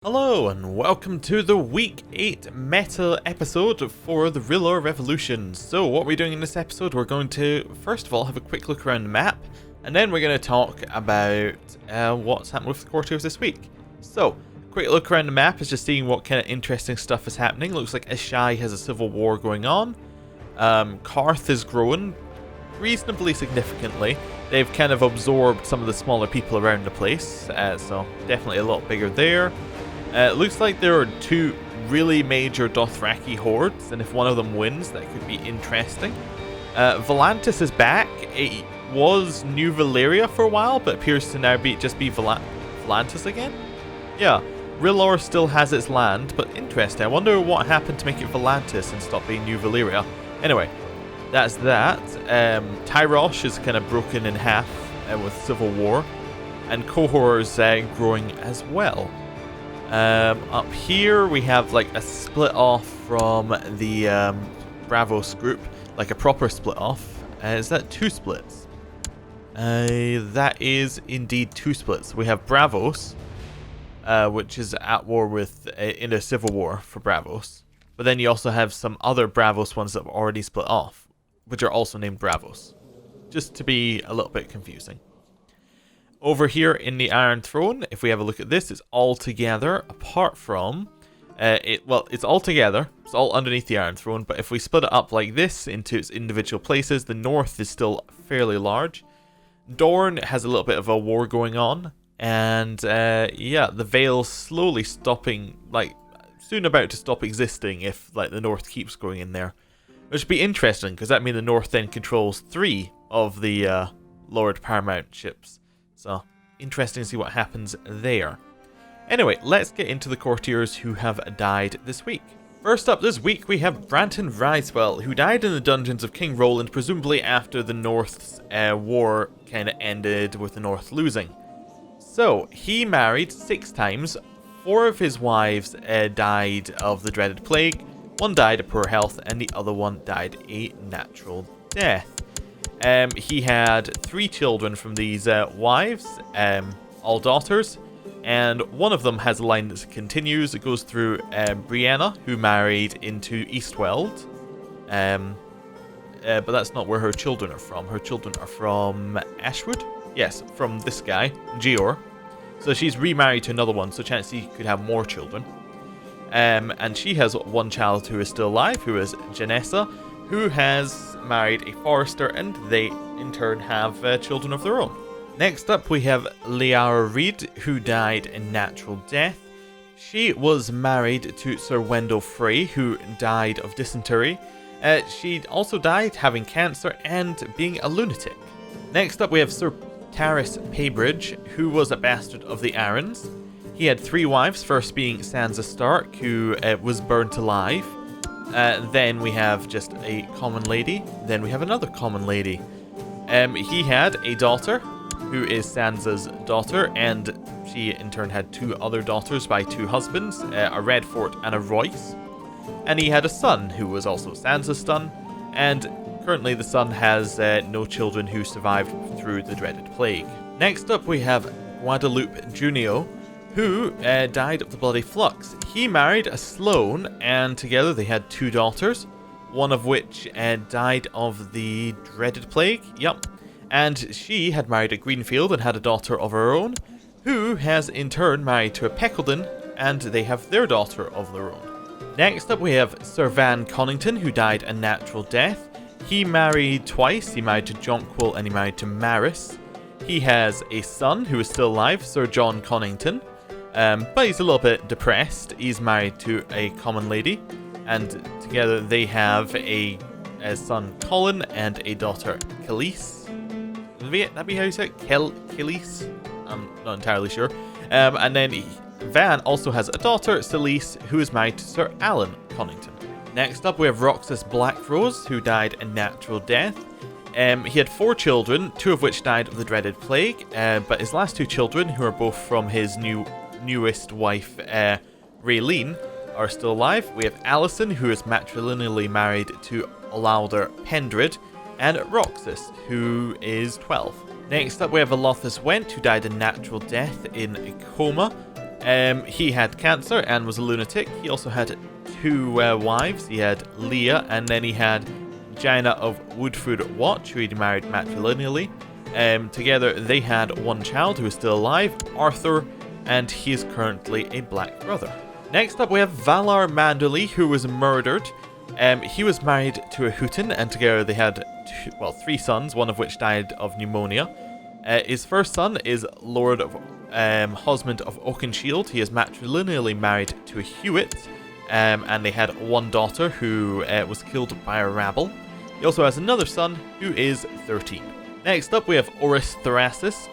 Hello and welcome to the Week 8 meta episode for the Real or Revolution. So what we're doing in this episode, we're going to first of all have a quick look around the map, and then we're going to talk about what's happened with the courtiers this week. So, quick look around the map is just seeing what kind of interesting stuff is happening. Looks like Ashai has a civil war going on. Karth is growing reasonably significantly. They've kind of absorbed some of the smaller people around the place, so definitely a lot bigger there. It looks like there are two really major Dothraki hordes, and if one of them wins, that could be interesting. Volantis is back. It was New Valyria for a while, but appears to now be Volantis again? Yeah, Rilor still has its land, but interesting. I wonder what happened to make it Volantis and stop being New Valyria. Anyway, that's that. Tyrosh is kind of broken in half with civil war, and Cohor's growing as well. Up here we have like a split off from the Bravos group, like a proper split off. Is that two splits? That is indeed two splits. We have Bravos, which is at war with, in a civil war for Bravos. But then you also have some other Bravos ones that were already split off, which are also named Bravos. Just to be a little bit confusing. Over here in the Iron Throne, if we have a look at this, it's all together, apart from... it's all together, it's all underneath the Iron Throne, but if we split it up like this into its individual places, the north is still fairly large. Dorne has a little bit of a war going on, and yeah, the Vale's slowly stopping, like, soon about to stop existing if, like, the north keeps going in there. Which would be interesting, because that means the north then controls 3 of the Lord Paramount ships. So, interesting to see what happens there. Anyway, let's get into the courtiers who have died this week. First up this week, we have Branton Ricewell, who died in the dungeons of King Roland, presumably after the North's war kind of ended with the North losing. So, he married 6 times. 4 of his wives died of the dreaded plague. 1 died of poor health, and the other one died a natural death. He had 3 children from these wives, all daughters, and one of them has a line that continues. It goes through Brianna, who married into Eastweld, but that's not where her children are from. Her children are from Ashwood? Yes, from this guy, Gior. So she's remarried to another one, so chances he could have more children. And she has 1 child who is still alive, who is Janessa, who has married a forester, and they in turn have children of their own. Next up we have Liara Reed, who died a natural death. She was married to Sir Wendell Frey, who died of dysentery. She also died having cancer and being a lunatic. Next up we have Sir Taris Paybridge, who was a bastard of the Arryns. He had 3 wives, first being Sansa Stark, who was burnt alive. Then we have just a common lady. Then we have another common lady. He had a daughter, who is Sansa's daughter, and she in turn had 2 other daughters by 2 husbands, a Redfort and a Royce. And he had a son, who was also Sansa's son, and currently the son has no children who survived through the dreaded plague. Next up we have Guadalupe Junio, who died of the bloody flux. He married a Sloane, and together they had 2 daughters, one of which died of the dreaded plague, yep. And she had married a Greenfield and had a daughter of her own, who has in turn married to a Peckledon, and they have their daughter of their own. Next up we have Sir Van Connington, who died a natural death. He married twice. He married to Jonquil and he married to Maris. He has a son who is still alive, Sir John Connington. But he's a little bit depressed. He's married to a common lady, and together they have a son, Colin, and a daughter, Khalees. Would that be how you say it? Khalees? I'm not entirely sure. And then Van also has a daughter, Celise, who is married to Sir Alan Connington. Next up we have Roxas Blackrose, who died a natural death. He had 4 children, 2 of which died of the dreaded plague, but his last 2 children, who are both from his newest wife, Raylene, are still alive. We have Alison, who is matrilineally married to Olauder Pendred, and Roxas, who is 12. Next up we have Alothus Went, who died a natural death in a coma. He had cancer and was a lunatic. He also had two wives. He had Leah, and then he had Jaina of Woodford Watch, who he married matrilineally. Together they had one child who is still alive, Arthur, and he is currently a black brother. Next up we have Valar Manderly, who was murdered. He was married to a Hooten, and together they had three sons, one of which died of pneumonia. His first son is Lord of Hosmond of Oakenshield. He is matrilineally married to a Hewitt, and they had one daughter who was killed by a rabble. He also has another son who is 13. Next up we have Oris Thrasis,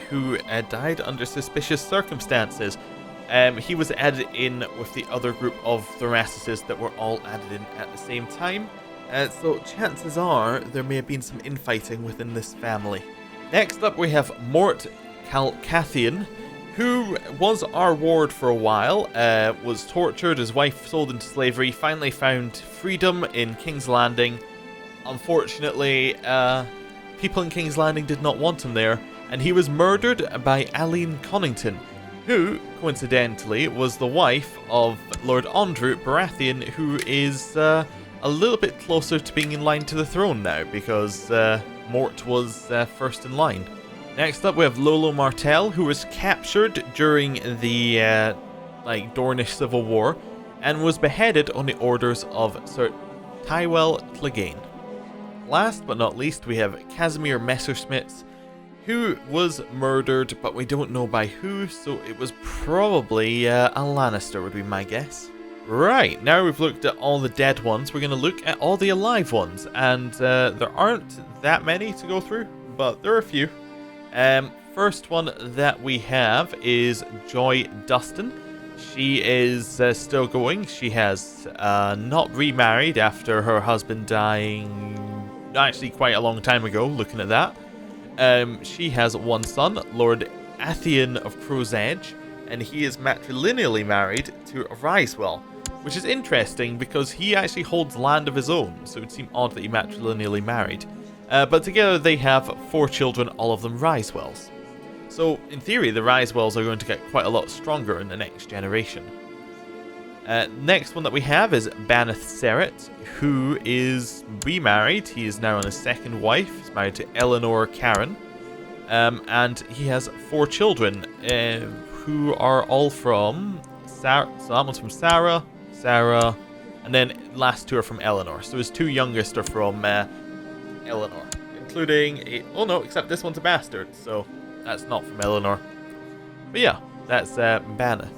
who died under suspicious circumstances. He was added in with the other group of Thracises that were all added in at the same time. So chances are there may have been some infighting within this family. Next up we have Mort Calcathian, who was our ward for a while, was tortured, his wife sold into slavery, finally found freedom in King's Landing. Unfortunately, people in King's Landing did not want him there, and he was murdered by Aline Connington, who, coincidentally, was the wife of Lord Andrew Baratheon, who is a little bit closer to being in line to the throne now, because Mort was first in line. Next up we have Lolo Martell, who was captured during the Dornish Civil War, and was beheaded on the orders of Sir Tywell Clegane. Last but not least we have Casimir Messerschmitts, who was murdered, but we don't know by who, so it was probably a Lannister would be my guess. Right, now we've looked at all the dead ones, we're going to look at all the alive ones, and there aren't that many to go through, but there are a few. First one that we have is Joy Dustin. She is still going. She has not remarried after her husband dying actually quite a long time ago, looking at that. She has one son, Lord Athian of Crow's Edge, and he is matrilineally married to Ryswell, which is interesting because he actually holds land of his own, so it would seem odd that he matrilineally married. But together they have 4 children, all of them Ryswells. So in theory the Ryswells are going to get quite a lot stronger in the next generation. Next one that we have is Baneth Seret, who is remarried. He is now on his second wife. He's married to Eleanor Karen. And he has 4 children, who are all from Sarah. So that one's from Sarah, and then last 2 are from Eleanor. So his 2 youngest are from Eleanor, including except this one's a bastard, so that's not from Eleanor. But yeah, that's Baneth.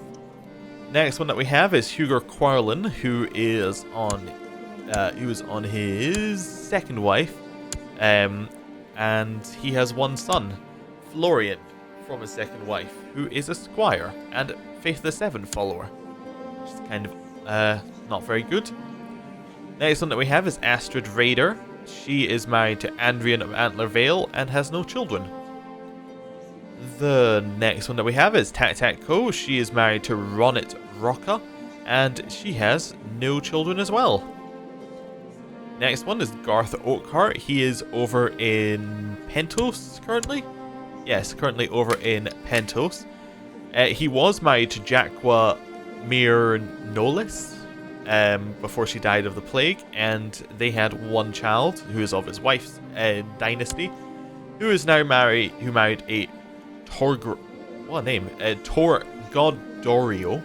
Next one that we have is Huger Quarlin, who is on his second wife, and he has one son, Florian, from his second wife, who is a squire and Faith the Seven follower, which is kind of not very good. Next one that we have is Astrid Raider. She is married to Andrian of Antler Vale and has no children. The next one that we have is Tak Tak Co. She is married to Ronit Rocca, and she has no children as well. Next one is Garth Oakheart. He is over in Pentos currently. Yes, currently over in Pentos. He was married to Jaqua Mir Nolis before she died of the plague, and they had one child who is of his wife's dynasty, who is now married a Tor Goddorio,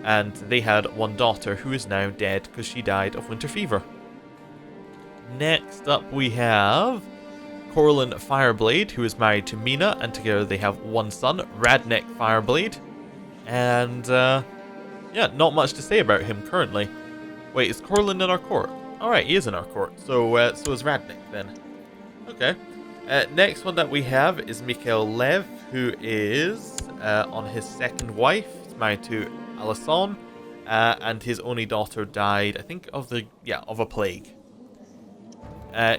and they had one daughter who is now dead because she died of winter fever. Next up we have Corlin Fireblade, who is married to Mina, and together they have one son, Radnek Fireblade. And yeah, not much to say about him currently. Wait, is Corlin in our court? Alright, he is in our court, so so is Radnek then. Okay. Next one that we have is Mikhail Lev, who is on his second wife. He's married to Alyson, and his only daughter died, I think, of a plague.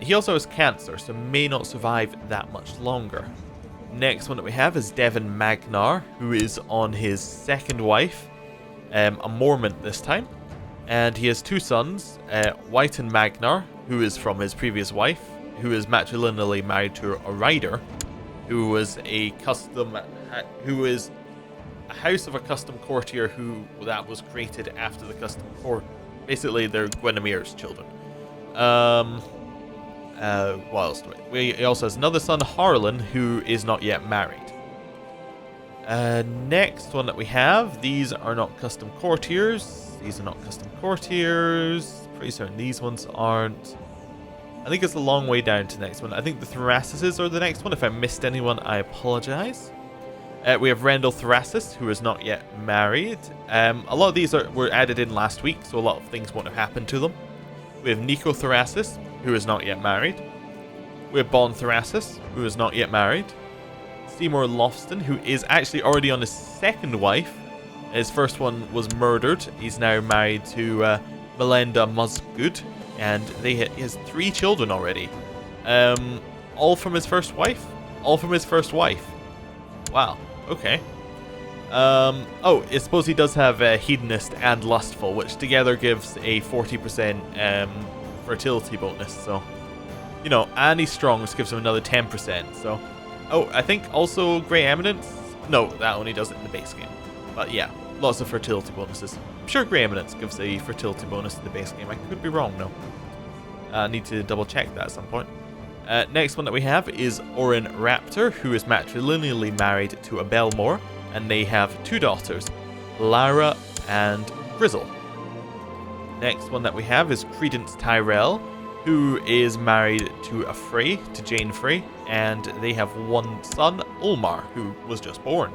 He also has cancer, so may not survive that much longer. Next one that we have is Devon Magnar, who is on his second wife, a Mormont this time, and he has 2 sons, Whiten Magnar, who is from his previous wife, who is matrilineally married to a rider, who was a custom, who is a house of a custom courtier that was created after the custom court. Basically, they're Guinemere's children. What else do we? He also has another son, Harlan, who is not yet married. Next one that we have, these are not custom courtiers. These are not custom courtiers. Pretty certain these ones aren't. I think it's a long way down to the next one. I think the Thracises are the next one. If I missed anyone, I apologize. We have Rendell Thracis, who is not yet married. A lot of these were added in last week, so a lot of things won't have happened to them. We have Nico Thracis, who is not yet married. We have Bon Thracis, who is not yet married. Seymour Lofston, who is actually already on his second wife. His first one was murdered. He's now married to Melinda Musgood, and he has 3 children already. All from his first wife? All from his first wife. Wow, okay. Oh, I suppose he does have hedonist and lustful, which together gives a 40% fertility bonus, so, you know, and he's strong, which gives him another 10%, so. Oh, I think also Grey Eminence? No, that only does it in the base game. But yeah, lots of fertility bonuses. I'm sure Grey Eminence gives a fertility bonus in the base game. I could be wrong, though. I need to double check that at some point. Next one that we have is Orin Raptor, who is matrilineally married to a Belmore, and they have 2 daughters, Lara and Grizzle. Next one that we have is Credence Tyrell, who is married to Jane Frey, and they have 1 son, Ulmar, who was just born.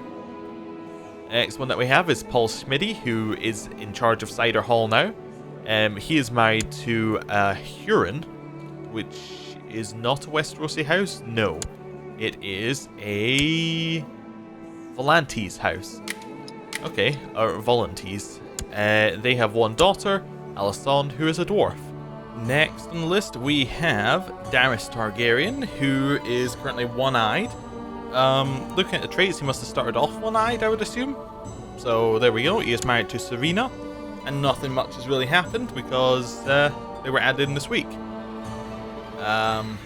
Next one that we have is Paul Schmidty, who is in charge of Cider Hall now. He is married to Huron, which is not a Westerosi house. No, it is a Volantes house. Okay, or Volantes. They have 1 daughter, Alyson, who is a dwarf. Next on the list we have Daenerys Targaryen, who is currently one-eyed. Looking at the traits, he must have started off one-eyed, I would assume. So there we go, he is married to Serena, and nothing much has really happened because they were added in this week.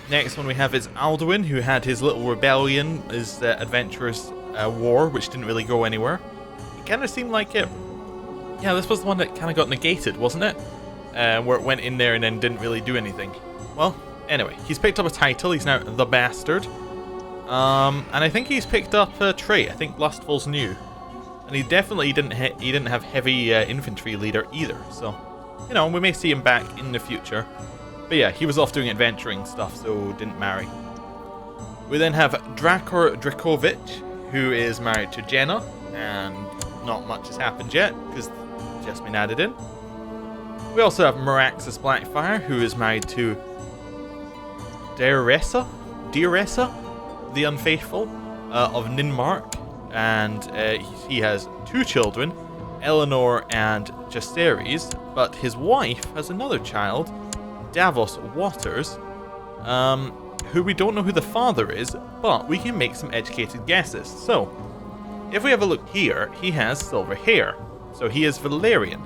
Next one we have is Alduin, who had his little rebellion, his adventurous war, which didn't really go anywhere. It kind of seemed like it. Yeah, this was the one that kind of got negated, wasn't it? Where it went in there and then didn't really do anything. Well, anyway, he's picked up a title. He's now the Bastard. And I think he's picked up a trait. I think Lustful's new. And he definitely didn't have heavy infantry leader either. So, you know, we may see him back in the future. But yeah, he was off doing adventuring stuff, so didn't marry. We then have Drakor Drakovich, who is married to Jenna, and not much has happened yet, because it's just been added in. We also have Meraxus Blackfire, who is married to Dearessa, the Unfaithful, of Ninmark, and he has 2 children, Eleanor and Jaceres, but his wife has another child, Davos Waters, who we don't know who the father is, but we can make some educated guesses. So, if we have a look here, he has silver hair, so he is Valyrian.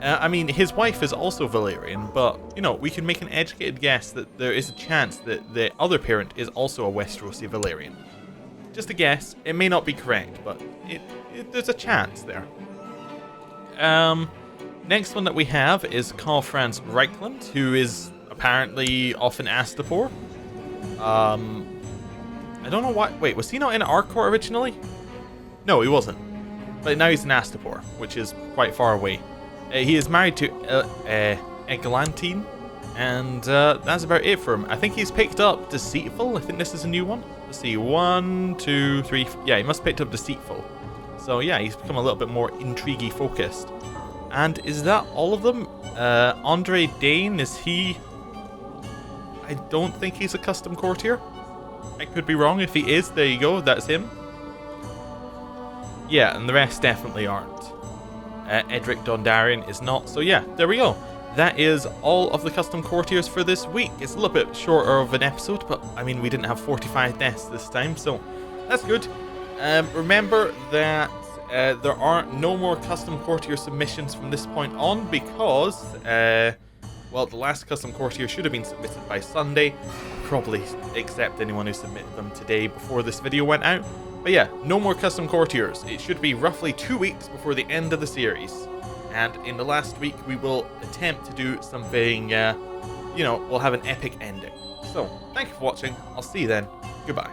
I mean, his wife is also Valyrian, but, you know, we can make an educated guess that there is a chance that the other parent is also a Westerosi Valyrian. Just a guess. It may not be correct, but there's a chance there. Next one that we have is Carl Franz Reichland, who is apparently off in Astapor. I don't know why. Wait, was he not in Arcor originally? No, he wasn't. But now he's in Astapor, which is quite far away. He is married to Eglantine, and that's about it for him. I think he's picked up Deceitful. I think this is a new one. Let's see, 1, 2, 3. Yeah, he must have picked up Deceitful. So yeah, he's become a little bit more intrigue focused. And is that all of them? Andre Dane, is he... I don't think he's a custom courtier. I could be wrong. If he is, there you go, that's him. Yeah, and the rest definitely aren't. Edric Dondarrion is not. So yeah, there we go. That is all of the custom courtiers for this week. It's a little bit shorter of an episode, but I mean, we didn't have 45 deaths this time, so that's good. Remember that there are no more custom courtier submissions from this point on because, well, the last custom courtier should have been submitted by Sunday. I'll probably accept anyone who submitted them today before this video went out. But yeah, no more custom courtiers. It should be roughly 2 weeks before the end of the series. And in the last week, we will attempt to do something, we'll have an epic ending. So, thank you for watching. I'll see you then. Goodbye.